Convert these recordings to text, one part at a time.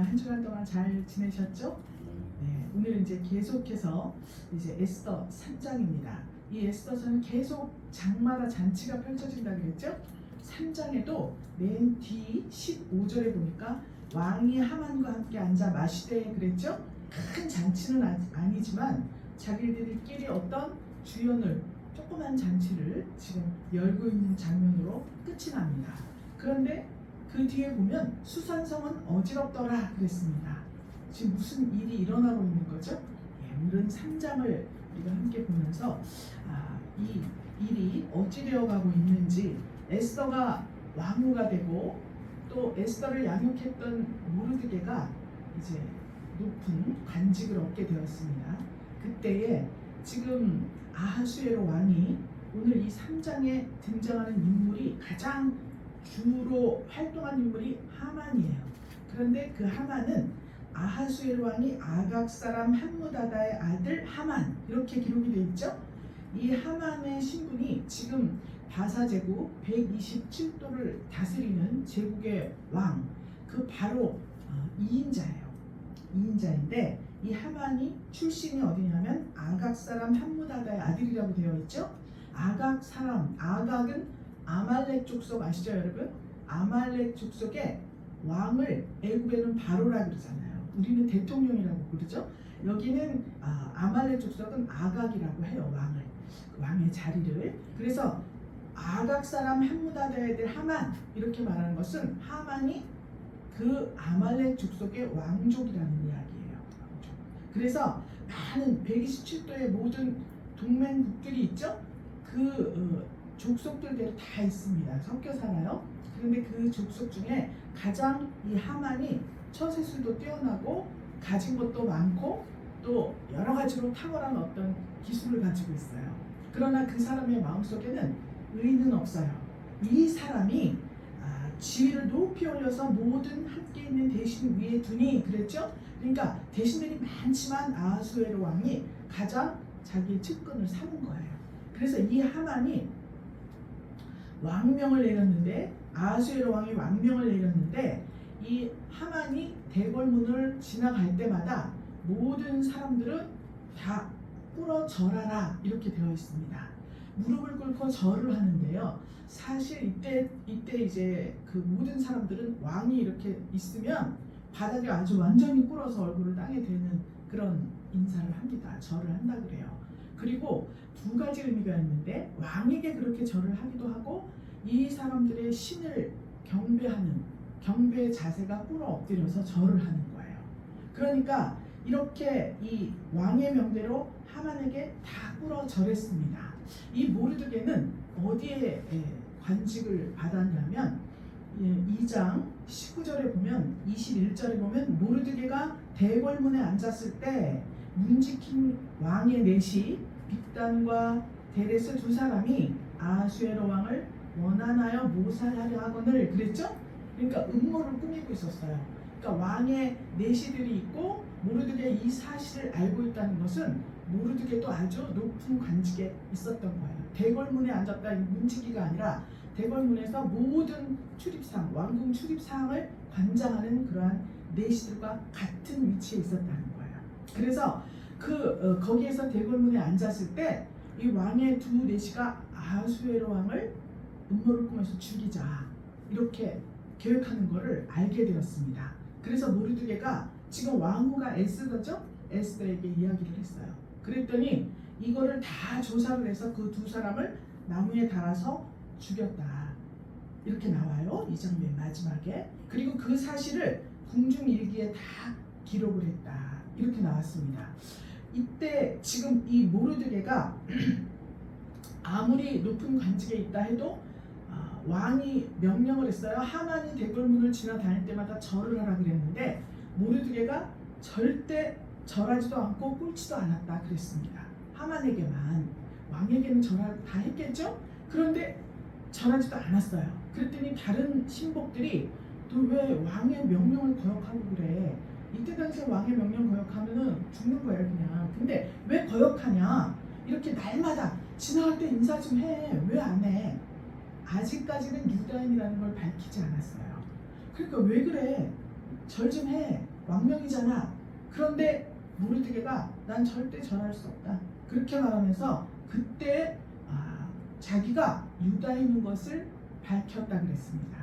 반갑습니다. 한 주간 동안 잘 지내셨죠? 네, 오늘 이제 계속해서 이제 에스더 3장입니다. 이 에스더서는 계속 장마다 잔치가 펼쳐진다 그랬죠? 3장에도 맨 뒤 15절에 보니까 왕이 하만과 함께 앉아 마시되 그랬죠? 큰 잔치는 아니지만 자기들끼리 어떤 주연을 조그만 잔치를 지금 열고 있는 장면으로 끝이 납니다. 그런데 그 뒤에 보면 수산성은 어지럽더라 그랬습니다. 지금 무슨 일이 일어나고 있는 거죠? 오늘은 3장을 우리가 함께 보면서 이 일이 어찌 되어 가고 있는지, 에스더가 왕후가 되고 또 에스더를 양육했던 모르드게가 이제 높은 관직을 얻게 되었습니다. 그때에 지금 아하수에로 왕이 오늘 이 3장에 등장하는 인물이 가장 주로 활동한 인물이 하만이에요. 그런데 그 하만은 아하수에로 왕이 아각 사람 함무다다의 아들 하만, 이렇게 기록이 되어 있죠. 이 하만의 신분이 지금 바사 제국 127도를 다스리는 제국의 왕, 그 바로 2인자예요. 2인자인데 이 하만이 출신이 어디냐면 아각 사람 함무다다의 아들이라고 되어 있죠. 아각 사람, 아각은 아말렉 족속 아시죠 여러분? 아말렉 족속의 왕을 애굽에는 바로라 그러잖아요. 우리는 대통령이라고 부르죠. 여기는 아말렉 족속은 아각이라고 해요. 왕을, 그 왕의 자리를. 그래서 아각 사람 함무다다의 아들 하만, 이렇게 말하는 것은 하만이 그 아말렉 족속의 왕족이라는 이야기예요. 왕족. 그래서 많은 127도의 모든 동맹국들이 있죠. 그 족속들대로 다 있습니다. 섞여 살아요. 그런데 그 족속 중에 가장 이 하만이 처세술도 뛰어나고 가진 것도 많고 또 여러 가지로 탁월한 어떤 기술을 가지고 있어요. 그러나 그 사람의 마음속에는 의는 없어요. 이 사람이 지위를 높이 올려서 모든 함께 있는 대신 위에 두니 그랬죠? 그러니까 대신들이 많지만 아하수에로 왕이 가장 자기의 측근을 삼은 거예요. 그래서 이 하만이 왕명을 내렸는데, 아하수에로 왕이 왕명을 내렸는데 이 하만이 대궐문을 지나갈 때마다 모든 사람들은 다 꿇어 절하라 이렇게 되어 있습니다. 무릎을 꿇고 절을 하는데요. 사실 이때 이제 그 모든 사람들은 왕이 이렇게 있으면 바닥에 아주 완전히 꿇어서 얼굴을 땅에 대는 그런 인사를 합니다. 절을 한다 그래요. 그리고 두 가지 의미가 있는데, 왕에게 그렇게 절을 하기도 하고 이 사람들의 신을 경배하는 경배의 자세가 꿇어 엎드려서 절을 하는 거예요. 그러니까 이렇게 이 왕의 명대로 하만에게 다 꿇어 절했습니다. 이 모르드게는 어디에 관직을 받았냐면 2장 19절에 보면, 21절에 보면 모르드게가 대궐문에 앉았을 때 문지킨 왕의 넷이 빅단과 데레스 두 사람이 아하수에로 왕을 원한하여 모살하려 하거늘 그랬죠? 그러니까 음모를 꾸미고 있었어요. 그러니까 왕의 내시들이 있고 모르드게 이 사실을 알고 있다는 것은 모르드게도 아주 높은 관직에 있었던 거예요. 대궐문에 앉았다 문지기가 아니라 대궐문에서 모든 출입상, 왕궁 출입상을 관장하는 그러한 내시들과 같은 위치에 있었다는 거예요. 그래서 거기에서 대궐문에 앉았을 때 이 왕의 두 내시가 아하수에로 왕을 음모를 꾸며서 죽이자 이렇게 계획하는 것을 알게 되었습니다. 그래서 모르드게가 지금 왕후가 에스더죠? 에스더에게 이야기를 했어요. 그랬더니 이거를 다 조사를 해서 그 두 사람을 나무에 달아서 죽였다 이렇게 나와요. 이 장 맨 마지막에. 그리고 그 사실을 궁중일기에 다 기록을 했다 이렇게 나왔습니다. 이때 지금 이 모르드게가 아무리 높은 관직에 있다 해도 왕이 명령을 했어요. 하만이 대궐문을 지나다닐 때마다 절을 하라 그랬는데 모르드게가 절대 절하지도 않고 꿇지도 않았다 그랬습니다. 하만에게만. 왕에게는 절하고 다 했겠죠? 그런데 절하지도 않았어요. 그랬더니 다른 신복들이 너 왜 왕의 명령을 거역하고 그래? 이때 당시에 왕의 명령 거역하면은 죽는 거예요 그냥. 근데 왜 거역하냐? 이렇게 날마다 지나갈 때 인사 좀 해. 왜 안 해? 아직까지는 유다인이라는 걸 밝히지 않았어요. 그러니까 왜 그래? 절 좀 해. 왕명이잖아. 그런데 모르드게가 난 절대 절할 수 없다. 그렇게 말하면서 그때 자기가 유다인인 것을 밝혔다 그랬습니다.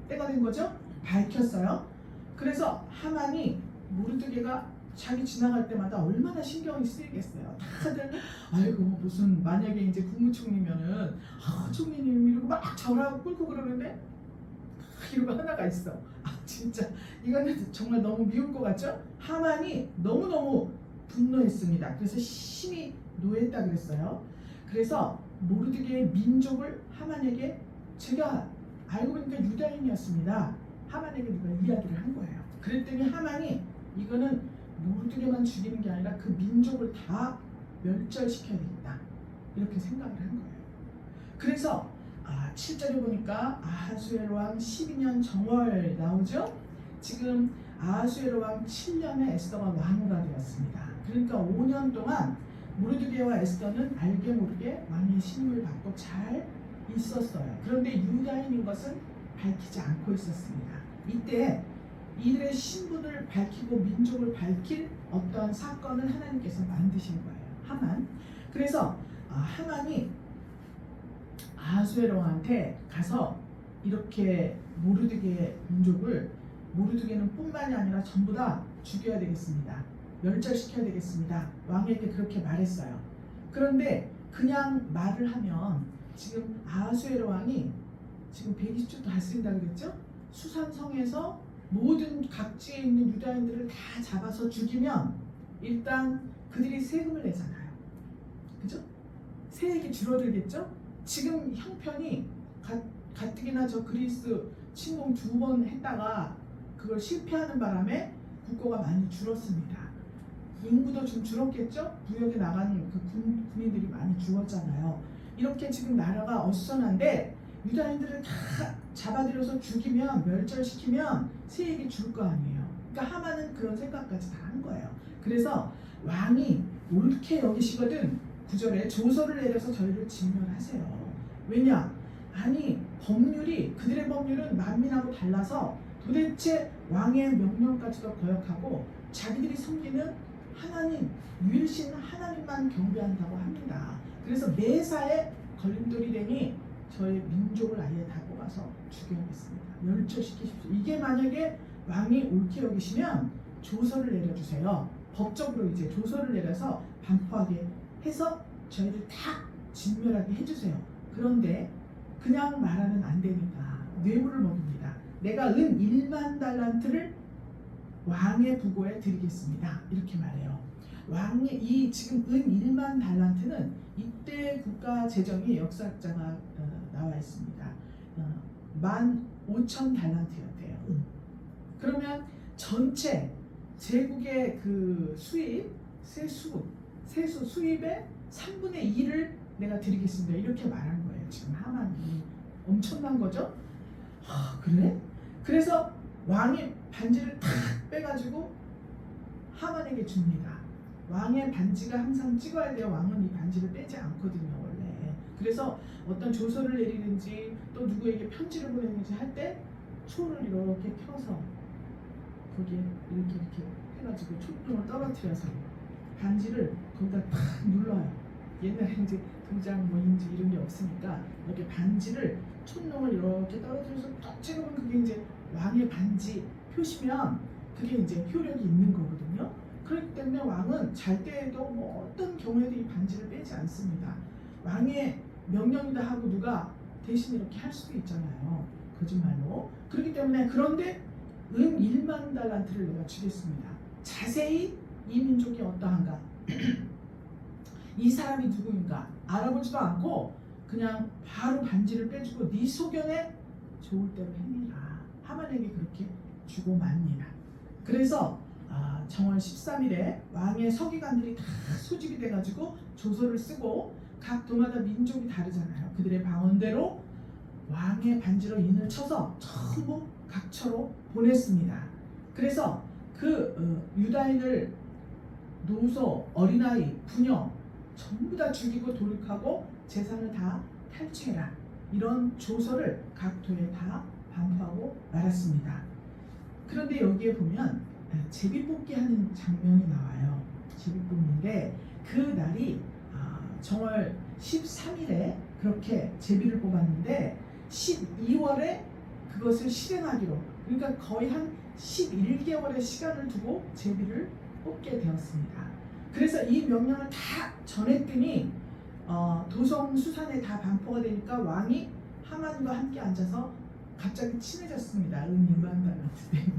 때가 된 거죠? 밝혔어요. 그래서 하만이 모르드게가 자기 지나갈 때마다 얼마나 신경이 쓰이겠어요. 다들 아이고 무슨 만약에 이제 국무총리면은 총리님 이러고 막 절하고 꿇고 그러는데 이러고 하나가 있어. 진짜 이거는 정말 너무 미울 것 같죠? 하만이 너무너무 분노했습니다. 그래서 심히 노했다 그랬어요. 그래서 모르드게의 민족을 하만에게, 제가 알고 보니까 유다인이었습니다. 하만에게 누가 이야기를 한 거예요. 그랬더니 하만이 이거는 모르드게만 죽이는 게 아니라 그 민족을 다 멸절시켜야 되겠다, 이렇게 생각을 한 거예요. 그래서 7절에 보니까 아하수에로 왕 12년 정월 나오죠. 지금 아하수에로 왕 7년에 에스더가 왕후가 되었습니다. 그러니까 5년 동안 모르드게와 에스더는 알게 모르게 왕의 신임을 받고 잘 있었어요. 그런데 유다인인 것은 밝히지 않고 있었습니다. 이때 이들의 신분을 밝히고 민족을 밝힐 어떤 사건을 하나님께서 만드신 거예요. 하만. 그래서 하만이 아하수에로 왕한테 가서 이렇게 모르드게의 민족을, 모르드게는 뿐만이 아니라 전부 다 죽여야 되겠습니다. 멸절시켜야 되겠습니다. 왕에게 그렇게 말했어요. 그런데 그냥 말을 하면 지금 아하수에로 왕이 지금 120주 다스린다 그랬죠? 수산성에서 모든 각지에 있는 유다인들을 다 잡아서 죽이면 일단 그들이 세금을 내잖아요. 그죠? 세액이 줄어들겠죠? 지금 형편이 가뜩이나 저 그리스 침공 2번 했다가 그걸 실패하는 바람에 국고가 많이 줄었습니다. 인구도 좀 줄었겠죠? 부역에 나가는 그 군인들이 많이 죽었잖아요. 이렇게 지금 나라가 어수선한데 유다인들을 다 잡아들여서 죽이면, 멸절시키면 세액이 줄 거 아니에요. 그러니까 하만은 그런 생각까지 다 한 거예요. 그래서 왕이 옳게 여기시거든 9절에 조서를 내려서 저희를 진멸하세요. 왜냐? 아니 법률이, 그들의 법률은 만민하고 달라서 도대체 왕의 명령까지도 거역하고 자기들이 섬기는 하나님, 유일신 하나님만 경배한다고 합니다. 그래서 매사에 걸림돌이 되니 저의 민족을 아예 다 뽑아서 죽여야겠습니다. 멸절시키십시오. 이게 만약에 왕이 옳게 여기시면 조서를 내려주세요. 법적으로 이제 조서를 내려서 반포하게 해서 저희를 다 진멸하게 해주세요. 그런데 그냥 말하면 안 되니까 뇌물을 먹입니다. 내가 은 1만 달란트를 왕의 부고에 드리겠습니다. 이렇게 말해요. 왕의 이 지금 은 1만 달란트는 이때 국가 재정이 역사학자가 나와 있습니다. 15,000달란트였대요. 그러면 전체 제국의 그 수입, 세수 수입의 3분의 2를 내가 드리겠습니다. 이렇게 말한 거예요. 지금 하만이. 엄청난 거죠? 그래? 그래서 왕이 반지를 탁 빼가지고 하만에게 줍니다. 왕의 반지가 항상 찍어야 돼요. 왕은 이 반지를 빼지 않거든요, 원래. 그래서 어떤 조서를 내리든지 또 누구에게 편지를 보내든지 할 때 총을 이렇게 펴서 거기에 이렇게 해가지고 촛등을 떨어뜨려서 반지를 거기다 탁 눌러요. 옛날에 이제 도장 뭐 인지 이런 게 없으니까 이렇게 반지를 촛농을 이렇게 떨어뜨려서 딱 찍으면 그게 이제 왕의 반지 표시면 그게 이제 효력이 있는 거거든요. 그렇기 때문에 왕은 잘 때에도 뭐 어떤 경우에도 이 반지를 빼지 않습니다. 왕의 명령이다 하고 누가 대신 이렇게 할 수도 있잖아요. 거짓말로. 그렇기 때문에, 그런데 은 1만 달란트를 내가 주겠습니다. 자세히 이 민족이 어떠한가, 이 사람이 누구인가 알아보지도 않고 그냥 바로 반지를 빼주고 네 소견에 좋을 대로 행해라. 하만에게 그렇게 주고 맙니다. 그래서 정월 13일에 왕의 서기관들이 다 소집이 돼가지고 조서를 쓰고 각 도마다 민족이 다르잖아요. 그들의 방언대로 왕의 반지로 인을 쳐서 전부 각처로 보냈습니다. 그래서 그 유다인을 노소, 어린아이, 부녀 전부 다 죽이고 돌이하고 재산을 다 탈취해라. 이런 조서를 각 도에 다 반포하고 말았습니다. 그런데 여기에 보면 제비뽑기 하는 장면이 나와요. 제비뽑기인데 그 날이 정월 13일에 그렇게 제비를 뽑았는데 12월에 그것을 실행하기로, 그러니까 거의 한 11개월의 시간을 두고 제비를 뽑게 되었습니다. 그래서 이 명령을 다 전했더니 도성 수산에 다 반포가 되니까 왕이 하만과 함께 앉아서 갑자기 친해졌습니다. 일반단한테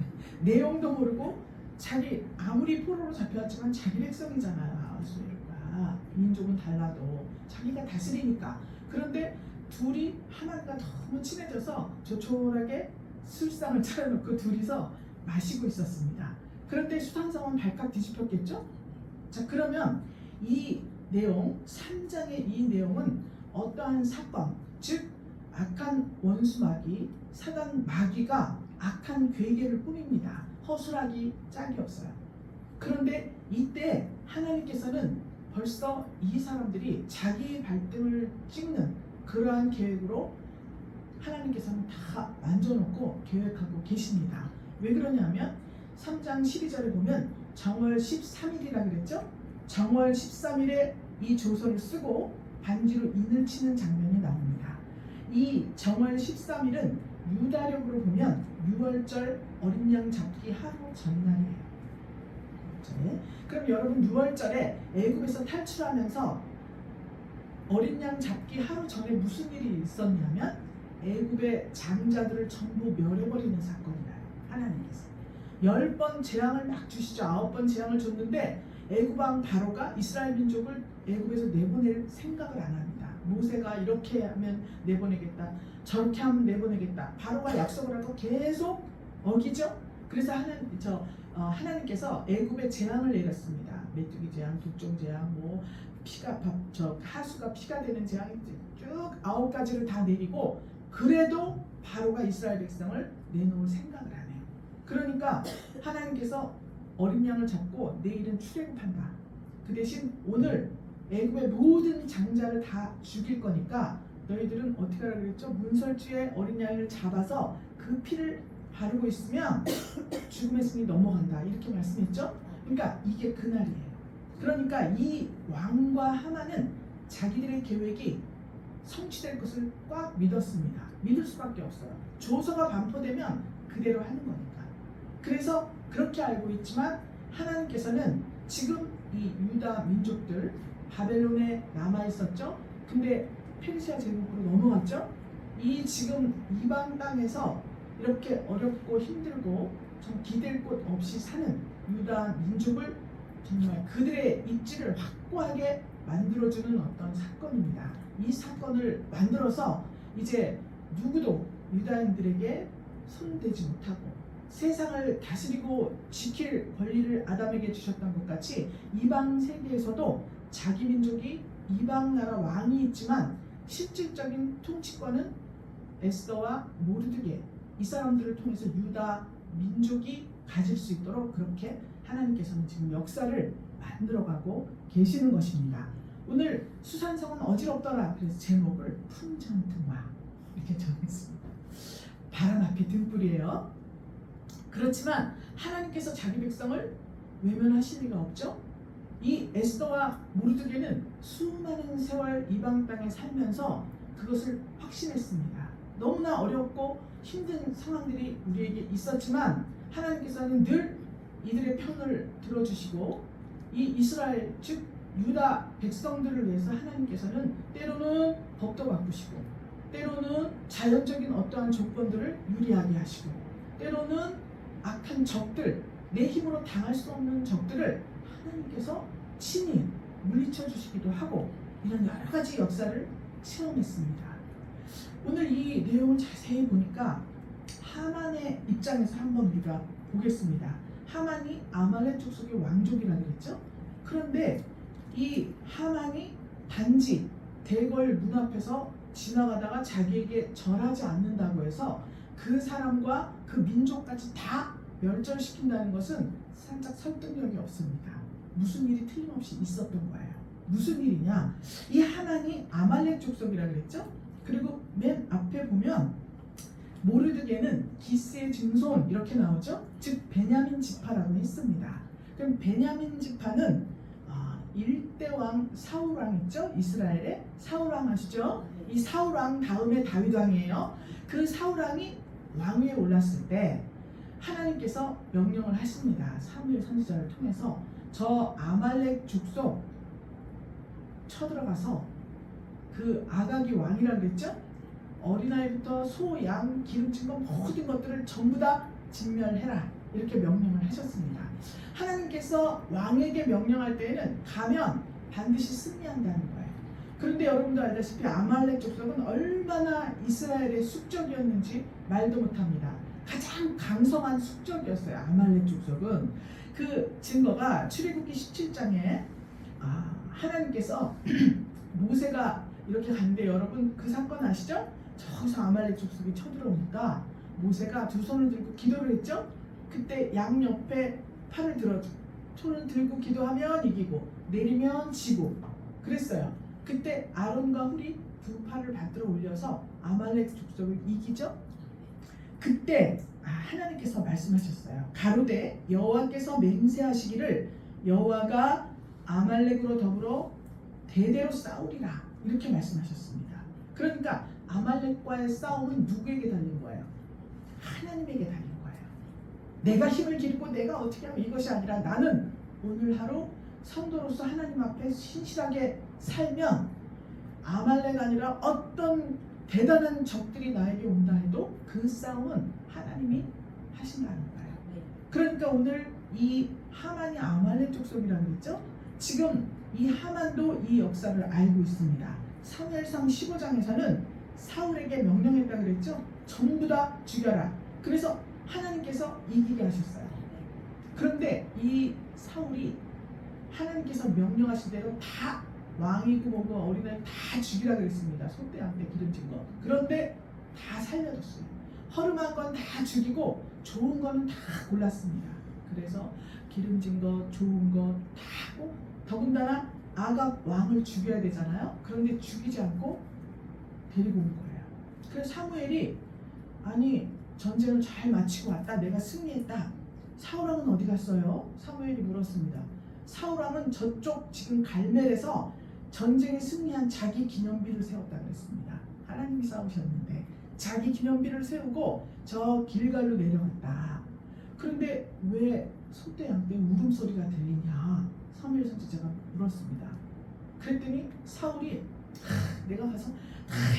내용도 모르고 자기 아무리 포로로 잡혀왔지만 자기 백성이잖아요. 아수에르가 민족은 달라도 자기가 다스리니까. 그런데 둘이 하만과 너무 친해져서 조촐하게 술상을 차려놓고 둘이서 마시고 있었습니다. 그런데 수상성은 발칵 뒤집혔겠죠? 자, 그러면 이 내용 3장의 이 내용은 어떠한 사건, 즉 악한 원수 마귀, 사단 마귀가 악한 괴계를 꾸밉니다. 허술하기 짝이 없어요. 그런데 이때 하나님께서는 벌써 이 사람들이 자기의 발등을 찍는 그러한 계획으로 하나님께서는 다 만져놓고 계획하고 계십니다. 왜 그러냐면 3장 12절에 보면 정월 13일이라 그랬죠? 정월 13일에 이 조서를 쓰고 반지로 인을 치는 장면이 나옵니다. 이 정월 13일은 유다력으로 보면 6월절 어린 양 잡기 하루 전날이에요. 그럼 여러분 6월절에 애굽에서 탈출하면서 어린 양 잡기 하루 전에 무슨 일이 있었냐면 애굽의 장자들을 전부 멸해버리는 사건이 나요. 하나님께서 10번 재앙을 막 주시죠. 9번 재앙을 줬는데 애굽 왕 바로가 이스라엘 민족을 애굽에서 내보낼 생각을 안 합니다. 모세가 이렇게 하면 내보내겠다, 저렇게 하면 내보내겠다. 바로가 약속을 하고 계속 어기죠. 그래서 하나님께서 애굽에 재앙을 내렸습니다. 메뚜기 재앙, 독종 재앙, 뭐 피가 하수가 피가 되는 재앙이 쭉 9가지를 다 내리고, 그래도 바로가 이스라엘 백성을 내놓을 생각을 안 해요. 그러니까 하나님께서 어린 양을 잡고 내일은 출애굽한다. 그 대신 오늘 애굽의 모든 장자를 다 죽일 거니까 너희들은 어떻게 하라고 그랬죠? 문설주에 어린 양을 잡아서 그 피를 바르고 있으면 죽음의 승이 넘어간다. 이렇게 말씀했죠? 그러니까 이게 그날이에요. 그러니까 이 왕과 하만은 자기들의 계획이 성취될 것을 꽉 믿었습니다. 믿을 수밖에 없어요. 조서가 반포되면 그대로 하는 거니까. 그래서 그렇게 알고 있지만 하나님께서는 지금 이 유다 민족들 바벨론에 남아 있었죠. 근데 페르시아 제국으로 넘어갔죠. 이 지금 이방 땅에서 이렇게 어렵고 힘들고 좀 기댈 곳 없이 사는 유다 민족을 정말 그들의 입지를 확고하게 만들어주는 어떤 사건입니다. 이 사건을 만들어서 이제 누구도 유다인들에게 손대지 못하고 세상을 다스리고 지킬 권리를 아담에게 주셨던 것 같이 이방 세계에서도 자기 민족이 이방 나라 왕이 있지만 실질적인 통치권은 에스더와 모르드게, 이 사람들을 통해서 유다 민족이 가질 수 있도록 그렇게 하나님께서는 지금 역사를 만들어가고 계시는 것입니다. 오늘 수산성은 어지럽더라. 그래서 제목을 풍전등화 이렇게 정했습니다. 바람 앞에 등불이에요. 그렇지만 하나님께서 자기 백성을 외면하실 리가 없죠. 이 에스더와 모르드게는 수많은 세월 이방 땅에 살면서 그것을 확신했습니다. 너무나 어렵고 힘든 상황들이 우리에게 있었지만 하나님께서는 늘 이들의 편을 들어주시고 이 이스라엘 즉 유다 백성들을 위해서 하나님께서는 때로는 법도 바꾸시고 때로는 자연적인 어떠한 조건들을 유리하게 하시고 때로는 악한 적들, 내 힘으로 당할 수 없는 적들을 하나님께서 친히 물리쳐 주시기도 하고 이런 여러 가지 역사를 체험했습니다. 오늘 이 내용을 자세히 보니까 하만의 입장에서 한번 우리가 보겠습니다. 하만이 아말렉 족속의 왕족이라고 그랬죠. 그런데 이 하만이 단지 대궐 문 앞에서 지나가다가 자기에게 절하지 않는다고 해서 그 사람과 그 민족까지 다 멸절시킨다는 것은 살짝 설득력이 없습니다. 무슨 일이 틀림없이 있었던 거예요. 무슨 일이냐? 이 하만이 아말렉 족속이라고 그랬죠. 그리고 맨 앞에 보면 모르드게는 기스의 증손 이렇게 나오죠. 즉 베냐민 지파라고 했습니다. 그럼 베냐민 지파는 1대 왕 사울 왕 있죠? 이스라엘의 사울 왕 아시죠? 이 사울 왕 다음에 다윗 왕이에요. 그 사울 왕이 왕위에 올랐을 때 하나님께서 명령을 하십니다. 사무엘 선지자를 통해서 저 아말렉 족속 쳐들어가서 그 아각이 왕이라고 그랬죠? 어린아이부터 소, 양, 기름진 것 모든 것들을 전부 다 진멸해라 이렇게 명령을 하셨습니다. 하나님께서 왕에게 명령할 때에는 가면 반드시 승리한다는 거예요. 그런데 여러분도 알다시피 아말렉 족속은 얼마나 이스라엘의 숙적이었는지 말도 못합니다. 가장 강성한 숙적이었어요. 아말렉 족속은. 그 증거가 출애굽기 17장에 하나님께서 모세가 이렇게 갔는데 여러분 그 사건 아시죠? 저기서 아말렉 족속이 쳐들어오니까 모세가 두 손을 들고 기도를 했죠? 그때 양 옆에 팔을 들어주고 손을 들고 기도하면 이기고 내리면 지고 그랬어요. 그때 아론과 훌이 두 팔을 받들어 올려서 아말렉 족속을 이기죠? 그때 하나님께서 말씀하셨어요. 가로되 여호와께서 맹세하시기를 여호와가 아말렉으로 더불어 대대로 싸우리라 이렇게 말씀하셨습니다. 그러니까 아말렉과의 싸움은 누구에게 달린 거예요? 하나님에게 달린 거예요. 내가 힘을 기르고 내가 어떻게 하면 이것이 아니라 나는 오늘 하루 성도로서 하나님 앞에 신실하게 살면 아말렉 아니라 어떤 대단한 적들이 나에게 온다 해도 그 싸움은 하나님이 하신다는 거예요. 그러니까 오늘 이 하만이 아말렉 족속이라고 했죠? 지금 이 하만도 이 역사를 알고 있습니다. 사무엘상 15장에서는 사울에게 명령했다고 그랬죠? 전부 다 죽여라. 그래서 하나님께서 이기게 하셨어요. 그런데 이 사울이 하나님께서 명령하신 대로 다 왕이고 뭐고 어린아이 다 죽이라 그랬습니다. 소떼한테 기름진 거. 그런데 다 살려줬어요. 허름한 건 다 죽이고 좋은 거는 다 골랐습니다. 그래서 기름진 거, 좋은 거 다 하고 더군다나 아각 왕을 죽여야 되잖아요. 그런데 죽이지 않고 데리고 온 거예요. 그래서 사무엘이 아니 전쟁을 잘 마치고 왔다. 내가 승리했다. 사울왕은 어디 갔어요? 사무엘이 물었습니다. 사울왕은 저쪽 지금 갈멜에서 전쟁에 승리한 자기 기념비를 세웠다고 했습니다. 하나님이 싸우셨는데 자기 기념비를 세우고 저 길갈로 내려갔다. 그런데 왜 소떼 양떼 울음소리가 들리냐? 사무엘 선지자가 물었습니다. 그랬더니 사울이 내가 가서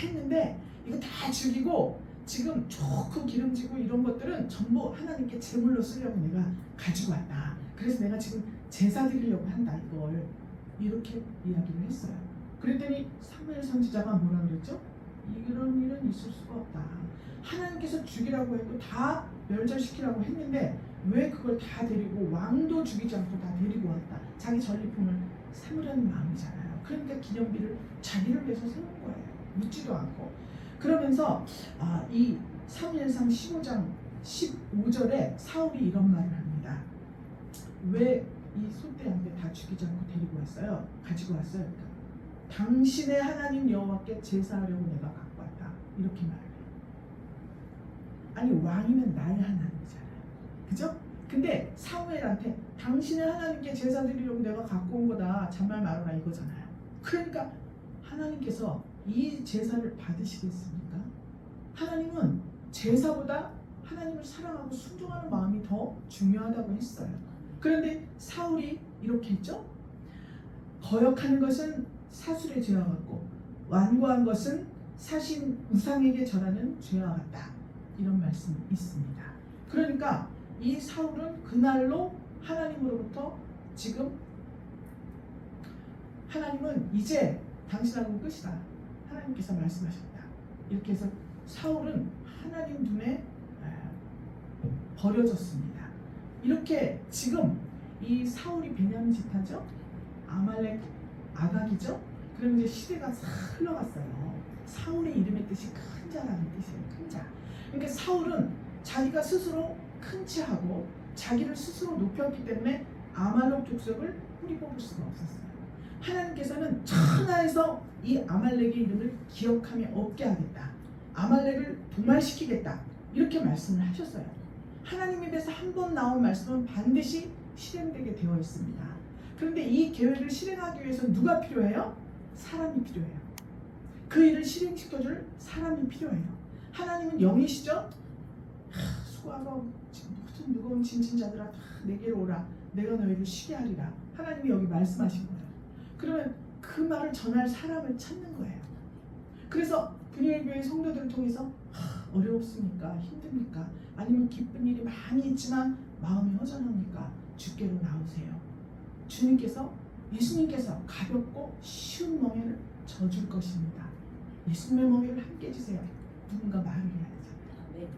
했는데 이거 다 죽이고 지금 좋고 기름지고 이런 것들은 전부 하나님께 제물로 쓰려고 내가 가지고 왔다. 그래서 내가 지금 제사 드리려고 한다 이걸 이렇게 이야기를 했어요. 그랬더니 사무엘 선지자가 뭐라 그랬죠? 이런 일은 있을 수가 없다. 하나님께서 죽이라고 해도 다 멸절시키라고 했는데 왜 그걸 다 데리고 왕도 죽이지 않고 다 데리고 왔다. 자기 전리품을 삼으려는 마음이잖아요. 그러니까 기념비를 자기를 위해서 세운 거예요. 묻지도 않고. 그러면서 이 사무엘상 15장 15절에 사울이 이런 말을 합니다. 왜 이 소떼한테 다 죽이지 않고 데리고 왔어요? 가지고 왔어요. 그러니까 당신의 하나님 여호와께 제사하려고 내가 갖고 왔다. 이렇게 말해요. 아니 왕이면 나의 하나님이잖아요. 그죠? 근데 사무엘한테 당신의 하나님께 제사 드리려고 내가 갖고 온 거다. 잔말 말아라 이거잖아요. 그러니까 하나님께서 이 제사를 받으시겠습니까? 하나님은 제사보다 하나님을 사랑하고 순종하는 마음이 더 중요하다고 했어요. 그런데 사울이 이렇게 했죠. 거역하는 것은 사술의 죄와 같고 완고한 것은 사신 우상에게 절하는 죄와 같다. 이런 말씀이 있습니다. 그러니까 이 사울은 그날로 하나님으로부터 지금 하나님은 이제 당신하고는 끝이다. 하나님께서 말씀하셨다. 이렇게 해서 사울은 하나님 눈에 버려졌습니다. 이렇게 지금 이 사울이 베냐민 지파죠. 아말렉 아각이죠. 그럼 이제 시대가 싹 흘러갔어요. 사울의 이름의 뜻이 큰 자라는 뜻이에요. 큰 자. 그러니까 사울은 자기가 스스로 큰 체하고 자기를 스스로 높였기 때문에 아말렉 족속을 뿌리뽑을 수가 없었어요. 하나님께서는 천하에서 이 아말렉의 이름을 기억함이 없게 하겠다. 아말렉을 도말시키겠다. 이렇게 말씀을 하셨어요. 하나님 입에서 한 번 나온 말씀은 반드시 실행되게 되어 있습니다. 그런데 이 계획을 실행하기 위해서 누가 필요해요? 사람이 필요해요. 그 일을 실행시켜줄 사람이 필요해요. 하나님은 영이시죠? 수고하고 모든 무거운 짐진 자들아 다 내게로 오라. 내가 너희를 쉬게 하리라. 하나님이 여기 말씀하신 거예요. 그러면 그 말을 전할 사람을 찾는 거예요. 그래서 분유엘 교회 성도들을 통해서 어렵습니까? 힘듭니까? 아니면 기쁜 일이 많이 있지만 마음이 허전합니까? 주께로 나오세요. 주님께서 예수님께서 가볍고 쉬운 멍에를 져줄 것입니다. 예수님의 멍에를 함께 주세요. 누군가 말을 해야 되잖아요.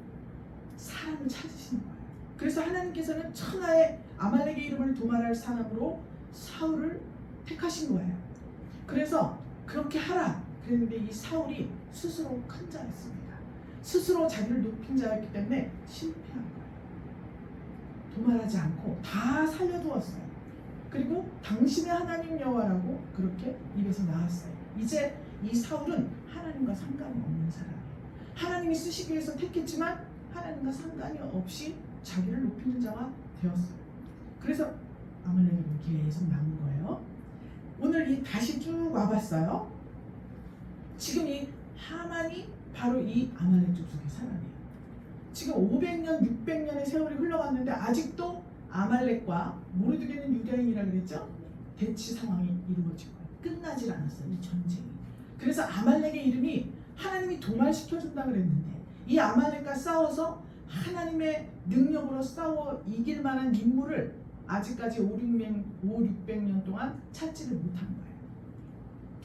사람을 찾으시는 거예요. 그래서 하나님께서는 천하의 아말렉의 이름을 도말할 사람으로 사울을 택하신 거예요. 그래서 그렇게 하라 그랬는데 이 사울이 스스로 큰 자였습니다. 스스로 자기를 높인 자였기 때문에 실패한 거예요. 도말하지 않고 다 살려두었어요. 그리고 당신의 하나님 여호와라고 그렇게 입에서 나왔어요. 이제 이 사울은 하나님과 상관이 없는 사람이에요. 하나님이 쓰시기 위해서 택했지만 하나님과 상관이 없이 자기를 높이는 자가 되었어요. 그래서 아말렉이 계속 남은 거예요. 오늘 다시 쭉 와봤어요. 지금 이 하만이 바로 이 아말렉 족속의 사람이에요. 지금 500년, 600년의 세월이 흘러갔는데 아직도 아말렉과 모르드게는 유대인이라 그랬죠? 대치 상황이 이루어지고 끝나질 않았어요. 이 전쟁이. 그래서 아말렉의 이름이 하나님이 도말시켜준다 그랬는데 이 아말렉과 싸워서 하나님의 능력으로 싸워 이길 만한 인물을 아직까지 5, 600년 동안 찾지를 못한 거예요.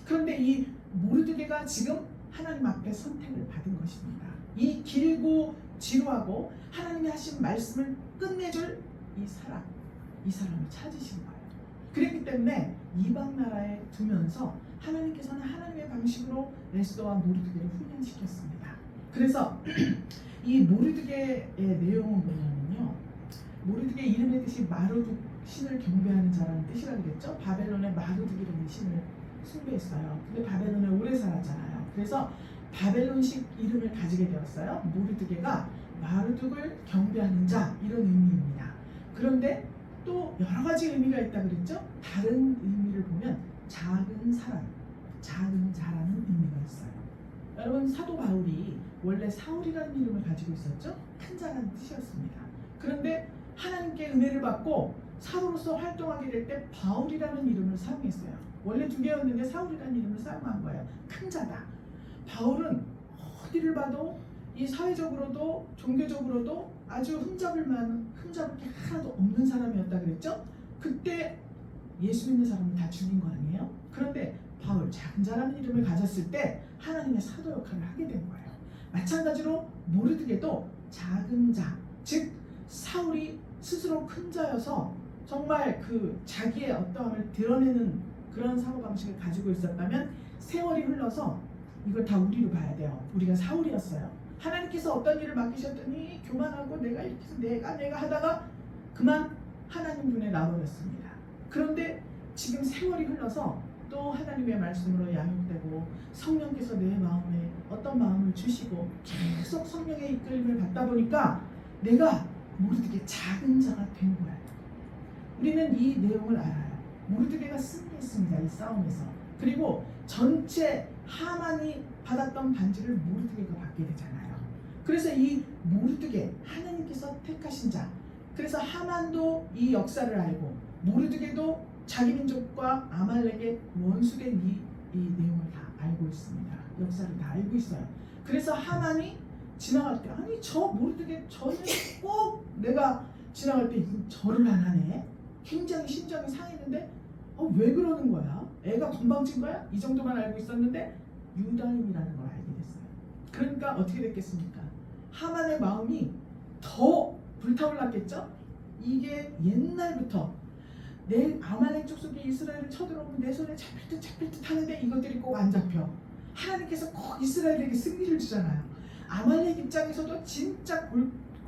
그런데 이 모르드게가 지금 하나님 앞에 선택을 받은 것입니다. 이 길고 지루하고 하나님이 하신 말씀을 끝내줄 이 사람을 찾으신 거예요. 그랬기 때문에 이방 나라에 두면서 하나님께서는 하나님의 방식으로 에스더와 모르드게를 훈련시켰습니다. 그래서 이 모르드게의 내용은 뭐냐면요. 모르드게 이름의 뜻이 마르둑 신을 경배하는 자라는 뜻이라 그랬죠. 바벨론의 마르둑이라는 신을 숭배했어요. 근데 바벨론에 오래 살았잖아요. 그래서 바벨론식 이름을 가지게 되었어요. 모르드게가 마르둑을 경배하는 자 이런 의미입니다. 그런데 또 여러 가지 의미가 있다 그랬죠. 다른 의미를 보면 작은 사람, 작은 자라는 의미가 있어요. 여러분 사도 바울이 원래 사울이라는 이름을 가지고 있었죠. 큰 자라는 뜻이었습니다. 그런데 하나님께 은혜를 받고 사도로서 활동하게 될 때 바울이라는 이름을 사용했어요. 원래 두 개였는데 사울이라는 이름을 사용한 거예요. 큰 자다. 바울은 어디를 봐도 이 사회적으로도 종교적으로도 아주 흠잡을 게 하나도 없는 사람이었다 그랬죠. 그때 예수 믿는 사람을 다 죽인 거 아니에요? 그런데 바울 작은 자라는 이름을 가졌을 때 하나님의 사도 역할을 하게 된 거예요. 마찬가지로 모르드게도 작은 자, 즉 사울이 스스로 큰 자여서 정말 그 자기의 어떠함을 드러내는 그런 사고방식을 가지고 있었다면 세월이 흘러서 이걸 다 우리로 봐야 돼요. 우리가 사울이었어요. 하나님께서 어떤 일을 맡기셨더니 교만하고 내가 이렇게 해서 내가 하다가 그만 하나님 눈에 나버렸습니다. 그런데 지금 세월이 흘러서 또 하나님의 말씀으로 양육되고 성령께서 내 마음에 어떤 마음을 주시고 계속 성령의 이끌림을 받다 보니까 내가 모르드게 작은 자가 된 거예요. 우리는 이 내용을 알아요. 모르드게가 승리했습니다. 이 싸움에서. 그리고 전체 하만이 받았던 반지를 모르드게가 받게 되잖아요. 그래서 이 모르드게 하나님께서 택하신 자. 그래서 하만도 이 역사를 알고 모르드게도 자기 민족과 아말렉의 원수된 이 내용을 다 알고 있습니다. 역사를 다 알고 있어요. 그래서 하만이 지나갈 때 아니 저 모르드게 저는 꼭 내가 지나갈 때 절을 안 하네. 굉장히 심정이 상했는데 왜 그러는 거야? 애가 건방진 거야? 이 정도만 알고 있었는데 유다인이라는 걸 알게 됐어요. 그러니까 어떻게 됐겠습니까? 하만의 마음이 더 불타올랐겠죠? 이게 옛날부터 내 아말렉 족속이 이스라엘을 쳐들어오면 내 손에 잡힐 듯 하는데 이것들이 꼭 안 잡혀. 하나님께서 꼭 이스라엘에게 승리를 주잖아요. 아말렉 입장에서도 진짜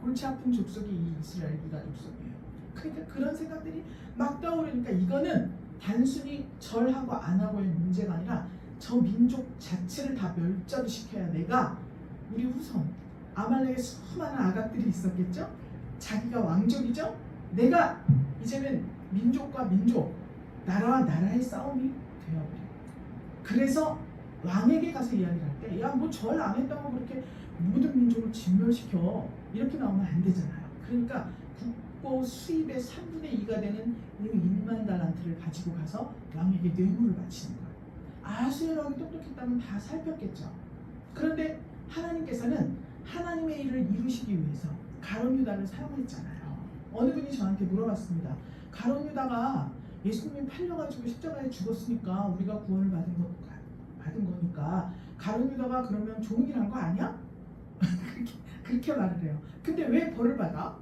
골치 아픈 족속이 이 이스라엘 유다 족속이에요. 그러니까 그런 생각들이 막 떠오르니까 이거는 단순히 절하고 안 하고의 문제가 아니라 저 민족 자체를 다 멸절시켜야 내가 우리 후손 아말렉의 수많은 아각들이 있었겠죠? 자기가 왕족이죠. 내가 이제는 민족과 민족, 나라와 나라의 싸움이 되어버려. 그래서 왕에게 가서 이야기를 할 때, 야, 뭐 절 안 했다고 그렇게 모든 민족을 진멸시켜, 이렇게 나오면 안 되잖아요. 그러니까 국고 수입의 3분의 2가 되는 1만 달란트를 가지고 가서 왕에게 뇌물을 바치는 거예요. 아하수에로 왕이 똑똑했다면 다 살폈겠죠. 그런데 하나님께서는 하나님의 일을 이루시기 위해서 가룟 유다를 사용했잖아요. 어느 분이 저한테 물어봤습니다. 가룟 유다가 예수님이 팔려가지고 십자가에 죽었으니까 우리가 구원을 받은 거니까 가룟 유다가 그러면 좋은 일 한 거 아니야? 그렇게 말을 해요. 근데 왜 벌을 받아?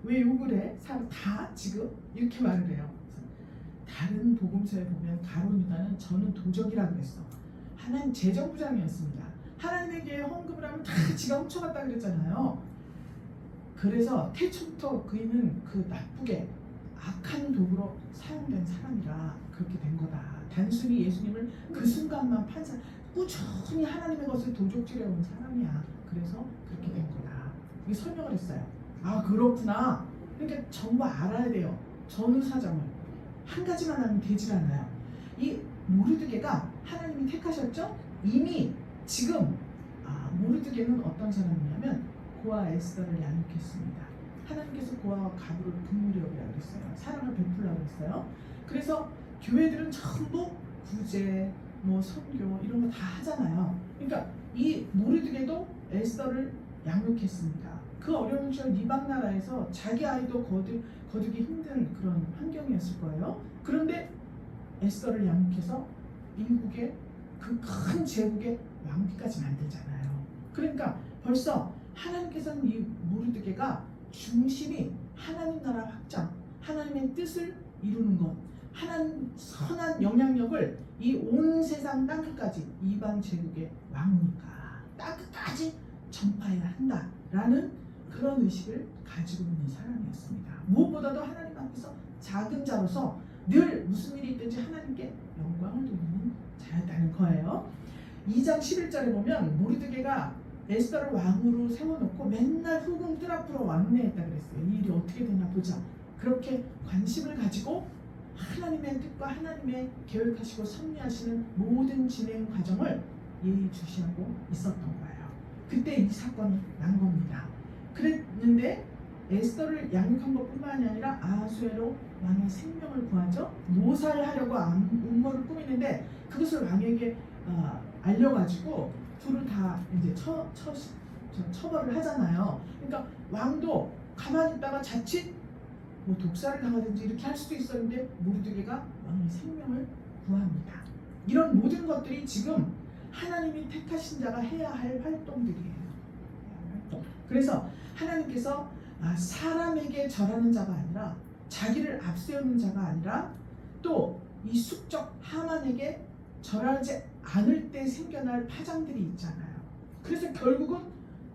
왜 욕을 해? 다 지금 이렇게 말을 해요. 다른 복음서에 보면 가룟 유다는 저는 도적이라고 했어. 하나님 재정부장이었습니다. 하나님에게 헌금을 하면 다 지가 훔쳐갔다 그랬잖아요. 그래서 태초부터 그이는 그 나쁘게 악한 도구로 사용된 사람이라 그렇게 된 거다. 단순히 예수님을 그 순간만 판사, 꾸준히 하나님의 것을 도적질해온 사람이야. 그래서 그렇게 된 거다. 이게 설명을 했어요. 아, 그렇구나. 그러니까 전부 알아야 돼요. 전후 사정을. 한 가지만 하면 되질 않아요. 이 모르드게가 하나님이 택하셨죠? 이미 지금 모르드게는 어떤 사람이냐면 고아 에스더를 양육했습니다. 하나님께서 고아와 가부를 분무려이라고 했어요. 사랑을 베풀라고 했어요. 그래서 교회들은 전부 구제, 뭐 선교 이런 거 다 하잖아요. 그러니까 이 모르드게도 에스더를 양육했습니다. 그 어려운 시절 이방 나라에서 자기 아이도 거두기 힘든 그런 환경이었을 거예요. 그런데 에스더를 양육해서 인국의 그 큰 제국의 왕비까지 만들잖아요. 그러니까 벌써 하나님께서는 이 모르드게가 중심이 하나님 나라 확장, 하나님의 뜻을 이루는 것, 하나님 선한 영향력을 이 온 세상 땅끝까지 이방 제국의 왕이니까 땅끝까지 전파해야 한다라는 그런 의식을 가지고 있는 사람이었습니다. 무엇보다도 하나님 앞에서 작은 자로서 늘 무슨 일이 있든지 하나님께 영광을 돌리는 자였다는 거예요. 2장 11절에 보면 모르드게가 에스더를 왕으로 세워놓고 맨날 후궁 뜰 앞으로 왕래했다 그랬어요. 이 일이 어떻게 되나 보자. 그렇게 관심을 가지고 하나님의 뜻과 하나님의 계획하시고 섭리하시는 모든 진행 과정을 예의주시하고 있었던 거예요. 그때 이 사건이 난 겁니다. 그랬는데 에스더를 양육한 것뿐만이 아니라 아하수에로 왕의 생명을 구하죠. 모살하려고 음모를 꾸미는데 그것을 왕에게 알려가지고 둘을 다 이제 처벌을 하잖아요. 그러니까 왕도 가만히 있다가 자칫 뭐 독사를 당하든지 이렇게 할 수도 있었는데 모르드게가 왕의 생명을 구합니다. 이런 모든 것들이 지금 하나님이 택하신 자가 해야 할 활동들이에요. 그래서 하나님께서 사람에게 절하는 자가 아니라 자기를 앞세우는 자가 아니라 또 이 숙적 하만에게 절하지 않을 때 생겨날 파장들이 있잖아요. 그래서 결국은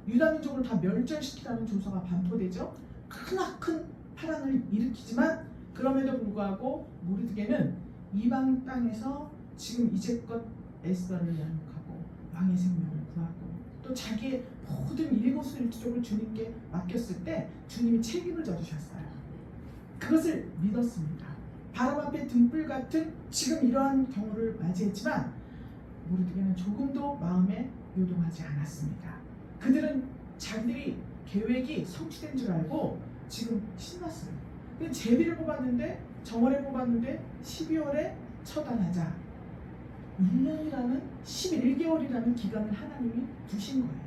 유다 민족을 다 멸절시키라는 조서가 반포되죠. 크나큰 파란을 일으키지만 그럼에도 불구하고 모르드게는 이방 땅에서 지금 이제껏 에스더를 양육하고 왕의 생명을 구하고 또 자기의 모든 일거수일투족을 주님께 맡겼을 때 주님이 책임을 져주셨어요. 그것을 믿었습니다. 바람 앞에 등불 같은 지금 이러한 경우를 맞이했지만 모르드게는 조금도 마음에 요동하지 않았습니다. 그들은 자기들이 계획이 성취된 줄 알고 지금 신났어요. 제비를 뽑았는데 정월에 뽑았는데 12월에 처단하자. 1년이라는 11개월이라는 기간을 하나님이 두신 거예요.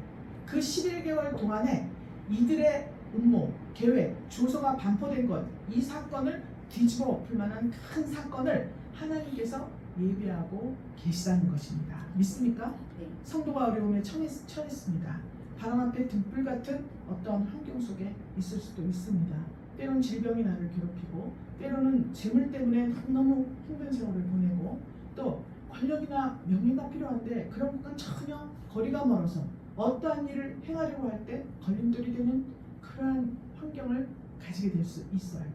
그 11개월 동안에 이들의 음모, 계획, 조서가 반포된 것, 이 사건을 뒤집어 엎을 만한 큰 사건을 하나님께서 예비하고 계시다는 것입니다. 믿습니까? 네. 성도가 어려움에 처했습니다. 바람 앞에 등불 같은 어떤 환경 속에 있을 수도 있습니다. 때로는 질병이 나를 괴롭히고 때로는 재물 때문에 너무 힘든 세월을 보내고 또 권력이나 명예가 필요한데 그런 것과 전혀 거리가 멀어서 어떠한 일을 행하려고 할 때 걸림돌이 되는 그러한 환경을 가지게 될 수 있어요.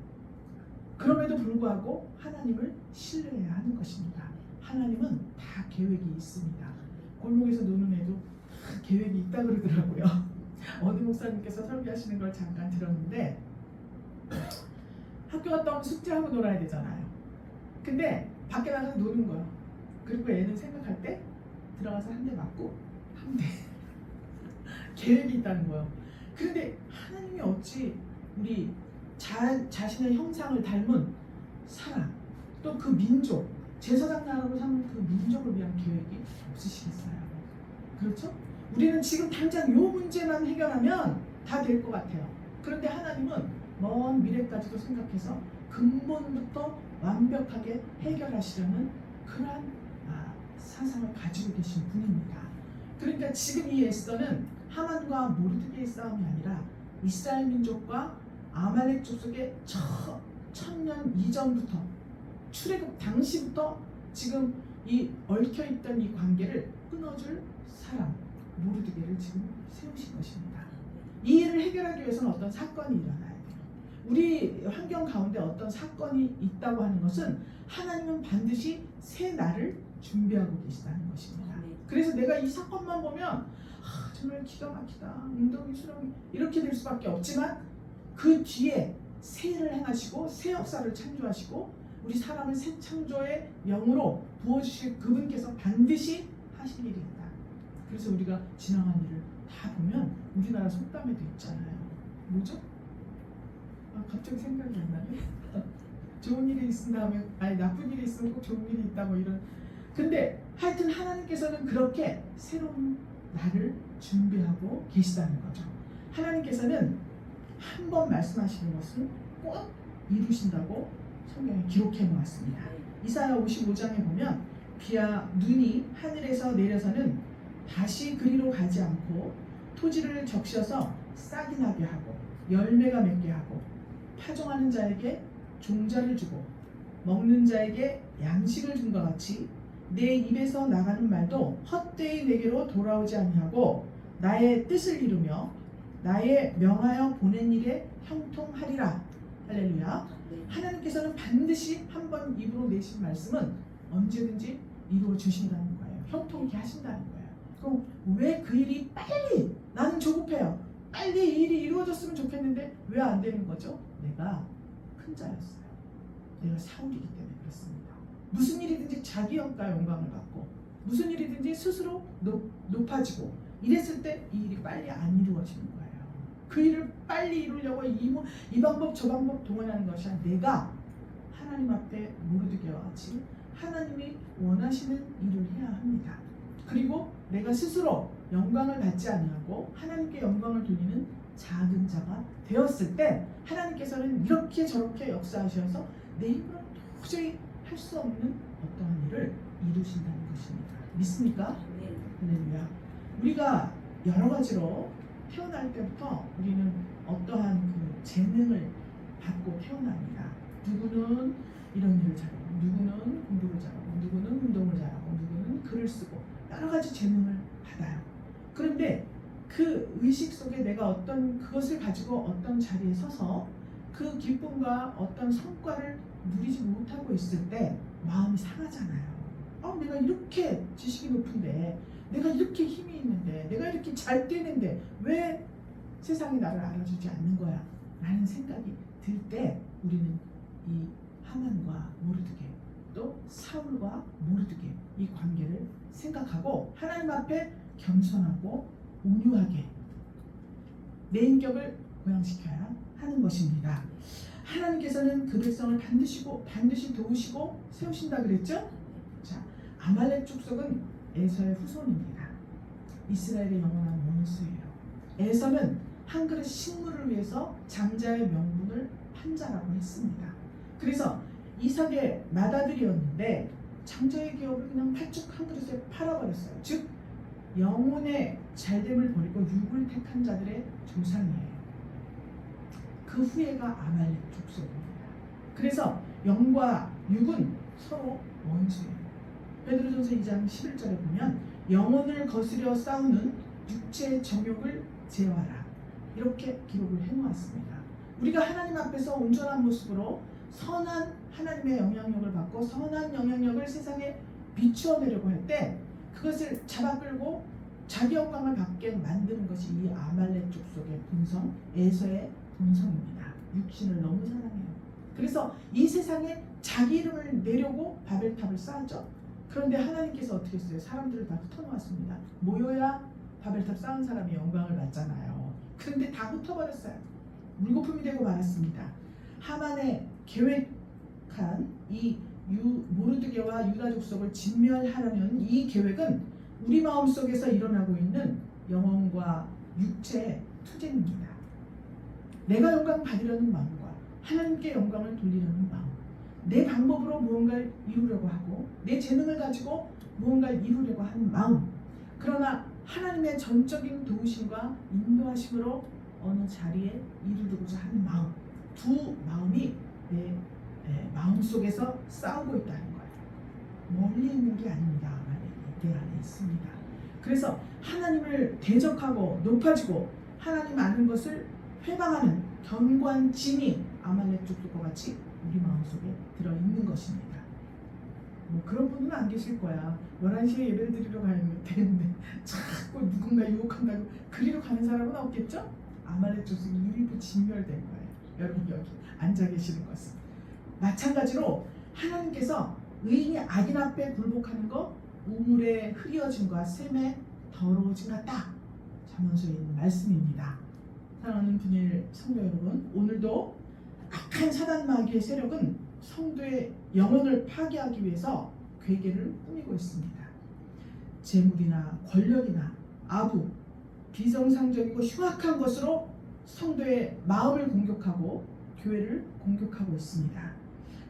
그럼에도 불구하고 하나님을 신뢰해야 하는 것입니다. 하나님은 다 계획이 있습니다. 골목에서 노는 애도 다 계획이 있다 그러더라고요. 어느 목사님께서 설교하시는 걸 잠깐 들었는데 학교 갔다 오면 숙제하고 놀아야 되잖아요. 근데 밖에 나가서 노는 거야. 그리고 애는 생각할 때 들어가서 한 대 맞고 한 대 계획이 있다는 거예요. 그런데 하나님이 어찌 우리 자신의 형상을 닮은 사람, 또 그 민족, 제사장 나라로 사는 그 민족을 위한 계획이 없으시겠어요? 그렇죠? 우리는 지금 당장 요 문제만 해결하면 다 될 것 같아요. 그런데 하나님은 먼 미래까지도 생각해서 근본부터 완벽하게 해결하시려는 그러한 사상을 가지고 계신 분입니다. 그러니까 지금 이 에스더는 하만과 모르드게의 싸움이 아니라 이스라엘 민족과 아말렉 족속의 천년 이전부터 출애굽 당시부터 지금 이 얽혀있던 이 관계를 끊어줄 사람 모르드게를 지금 세우신 것입니다. 이 일을 해결하기 위해서는 어떤 사건이 일어나야 돼요. 우리 환경 가운데 어떤 사건이 있다고 하는 것은 하나님은 반드시 새 날을 준비하고 계시다는 것입니다. 그래서 내가 이 사건만 보면 정말 기가 막히다, 운동이 수렁이 이렇게 될 수밖에 없지만 그 뒤에 새 일을 행하시고 새 역사를 창조하시고 우리 사람을 새 창조의 영으로 부어주실 그분께서 반드시 하실 일이 있다. 그래서 우리가 지나간 일을 다 보면 우리나라 속담에도 있잖아요. 뭐죠? 갑자기 생각이 안 나네. 좋은 일이 있은 다음에 나쁜 일이 있으면 꼭 좋은 일이 있다 뭐 이런. 근데 하여튼 하나님께서는 그렇게 새로운 날을 준비하고 계시다는 거죠. 하나님께서는 한 번 말씀하시는 것은 꼭 이루신다고 성경에 기록해 놓았습니다. 이사야 55장에 보면 비와 눈이 하늘에서 내려서는 다시 그리로 가지 않고 토지를 적셔서 싹이 나게 하고 열매가 맺게 하고 파종하는 자에게 종자를 주고 먹는 자에게 양식을 준 것 같이 내 입에서 나가는 말도 헛되이 내게로 돌아오지 아니하고 나의 뜻을 이루며 나의 명하여 보낸 일에 형통하리라. 할렐루야. 하나님께서는 반드시 한 번 입으로 내신 말씀은 언제든지 이루어 주신다는 거예요. 형통케 하신다는 거예요. 그럼 왜 그 일이 빨리, 나는 조급해요. 빨리 이 일이 이루어졌으면 좋겠는데 왜 안 되는 거죠? 내가 큰 자였어요. 내가 사울이기 때문에 그렇습니다. 무슨 일이든지 자기 영광을 받고 무슨 일이든지 스스로 높아지고 이랬을 때 이 일이 빨리 안 이루어지는 거예요. 그 일을 빨리 이루려고 이 방법 저 방법 동원하는 것이 아니라 내가 하나님 앞에 모르드게와 같이 하나님이 원하시는 일을 해야 합니다. 그리고 내가 스스로 영광을 받지 아니하고 하나님께 영광을 돌리는 작은 자가 되었을 때 하나님께서는 이렇게 저렇게 역사하셔서 내 힘으로 도저히 할 수 없는 어떠한 일을 이루신다는 것입니다. 믿습니까? 할렐루야. 우리가 여러 가지로 태어날 때부터 우리는 어떠한 그 재능을 받고 태어납니다. 누구는 이런 일을 잘하고 누구는 공부를 잘하고 누구는 운동을 잘하고 누구는 글을 쓰고 여러 가지 재능을 받아요. 그런데 그 의식 속에 내가 어떤 그것을 가지고 어떤 자리에 서서 그 기쁨과 어떤 성과를 누리지 못하고 있을 때 마음이 상하잖아요. 내가 이렇게 지식이 높은데 내가 이렇게 힘이 있는데 내가 이렇게 잘 뛰는데 왜 세상이 나를 알아주지 않는 거야? 라는 생각이 들 때 우리는 이 하만과 모르드게 또 사울과 모르드게 이 관계를 생각하고 하나님 앞에 겸손하고 온유하게 내 인격을 고양시켜야 하는 것입니다. 하나님께서는 그 백성을 반드시 도우시고 세우신다 그랬죠? 자, 아말렉 족속은 에서의 후손입니다. 이스라엘의 영원한 원수예요. 에서는 한 그릇 식물을 위해서 장자의 명분을 판자라고 했습니다. 그래서 이삭의 맏아들이었는데 장자의 기업을 그냥 팔쭉 한 그릇에 팔아버렸어요. 즉 영혼의 잘됨을 버리고 육을 택한 자들의 조상이에요. 그 후예가 아말렉 족속입니다. 그래서 영과 육은 서로 원수예요. 베드로전서 2장 11절에 보면 영혼을 거스려 싸우는 육체의 정욕을 제어하라. 이렇게 기록을 해놓았습니다. 우리가 하나님 앞에서 온전한 모습으로 선한 하나님의 영향력을 받고 선한 영향력을 세상에 비추어내려고 할 때 그것을 잡아 끌고 자기 영광을 받게 만드는 것이 이 아말렉 족속의 본성, 에서의 본성입니다. 육신을 너무 사랑해요. 그래서 이 세상에 자기 이름을 내려고 바벨탑을 쌓았죠. 그런데 하나님께서 어떻게 했어요? 사람들을 다 흩어놓았습니다. 모여야 바벨탑 쌓은 사람이 영광을 받잖아요. 그런데 다 흩어버렸어요. 물거품이 되고 말았습니다. 하만의 계획한 이 모르드게와 유다 족속을 진멸하려는 이 계획은 우리 마음속에서 일어나고 있는 영혼과 육체의 투쟁입니다. 내가 영광 받으려는 마음과 하나님께 영광을 돌리려는 마음, 내 방법으로 무언가를 이루려고 하고 내 재능을 가지고 무언가를 이루려고 하는 마음, 그러나 하나님의 전적인 도우심과 인도하심으로 어느 자리에 이르고자 하는 마음, 두 마음이 내 마음속에서 싸우고 있다는 거예요. 멀리 있는 게 아닙니다. 내 안에 있습니다. 그래서 하나님을 대적하고 높아지고 하나님 아는 것을 회방하는 견고한 진이 아말렉 족속과 같이 우리 마음속에 들어있는 것입니다. 뭐 그런 분은 안 계실 거야. 11시에 예배를 드리러 가야 되는데 자꾸 누군가 유혹한다고 그리로 가는 사람은 없겠죠? 아말렉 족속이 일부 진멸된 거예요. 여러분 여기 앉아 계시는 것은. 마찬가지로 하나님께서 의인이 악인 앞에 굴복하는 것 우물의 흐려짐과 샘의 더러워짐 같다. 잠언서에 있는 말씀입니다. 사랑하는 분일 성도 여러분, 오늘도 악한 사단 마귀의 세력은 성도의 영혼을 파괴하기 위해서 괴계를 꾸미고 있습니다. 재물이나 권력이나 아부, 비정상적이고 흉악한 것으로 성도의 마음을 공격하고 교회를 공격하고 있습니다.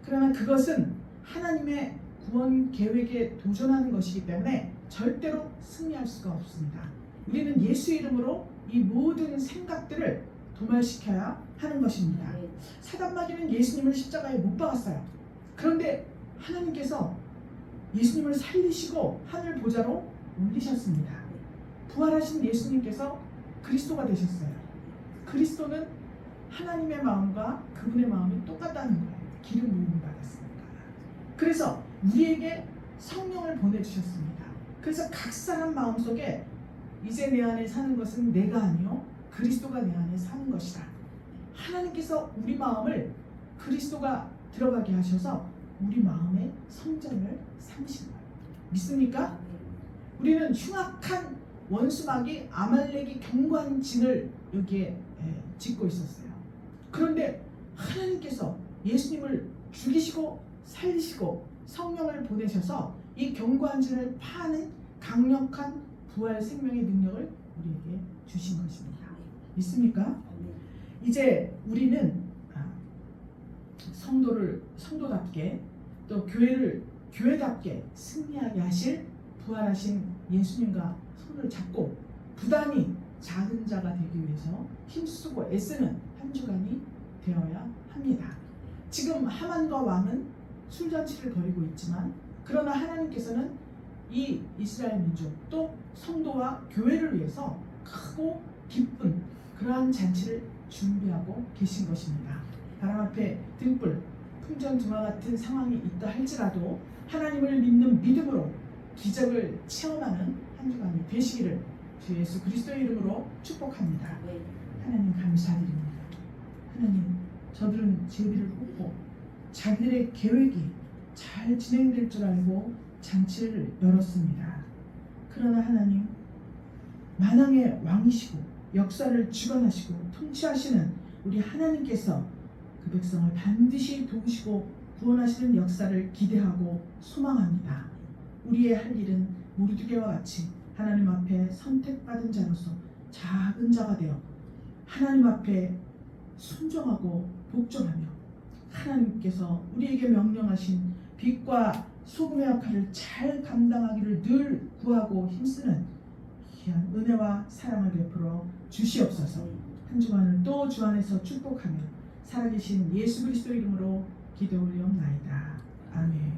그러나 그것은 하나님의 구원 계획에 도전하는 것이기 때문에 절대로 승리할 수가 없습니다. 우리는 예수 이름으로 이 모든 생각들을 도말시켜야 하는 것입니다. 사단 마귀는 예수님을 십자가에 못 박았어요. 그런데 하나님께서 예수님을 살리시고 하늘 보좌로 올리셨습니다. 부활하신 예수님께서 그리스도가 되셨어요. 그리스도는 하나님의 마음과 그분의 마음이 똑같다는 거예요. 기름 부음을 받았으니까. 그래서 우리에게 성령을 보내주셨습니다. 그래서 각 사람 마음속에 이제 내 안에 사는 것은 내가 아니요 그리스도가 내 안에 사는 것이다. 하나님께서 우리 마음을 그리스도가 들어가게 하셔서 우리 마음의 성전을 삼으신 거예요. 믿습니까? 우리는 흉악한 원수마귀 아말렉이 견고한 진을 여기에 짓고 있었어요. 그런데 하나님께서 예수님을 죽이시고 살리시고 성령을 보내셔서 이 견고한 진을 파는 강력한 부활 생명의 능력을 우리에게 주신 것입니다. 믿습니까? 이제 우리는 성도답게 또 교회를 교회답게 승리하게 하실 부활하신 예수님과 손을 잡고 부단히 작은 자가 되기 위해서 힘쓰고 애쓰는 한 주간이 되어야 합니다. 지금 하만과 왕은 술잔치를 벌이고 있지만 그러나 하나님께서는 이 이스라엘 민족 또 성도와 교회를 위해서 크고 기쁜 그러한 잔치를 준비하고 계신 것입니다. 바람 앞에 등불, 풍전등화 같은 상황이 있다 할지라도 하나님을 믿는 믿음으로 기적을 체험하는 한 주간이 되시기를 주 예수 그리스도의 이름으로 축복합니다. 하나님 감사드립니다. 하나님, 저들은 제비를 뽑고 자기들의 계획이 잘 진행될 줄 알고 잔치를 열었습니다. 그러나 하나님, 만왕의 왕이시고 역사를 주관하시고 통치하시는 우리 하나님께서 그 백성을 반드시 도우시고 구원하시는 역사를 기대하고 소망합니다. 우리의 할 일은 모르드게와 같이 하나님 앞에 선택받은 자로서 작은 자가 되어 하나님 앞에 순종하고 복종하며 하나님께서 우리에게 명령하신 빛과 소금의 역할을 잘 감당하기를 늘 구하고 힘쓰는 귀한 은혜와 사랑을 베풀어 주시옵소서. 한 주간을 또 주 안에서 축복하며 살아계신 예수 그리스도 이름으로 기도 올리옵나이다. 아멘.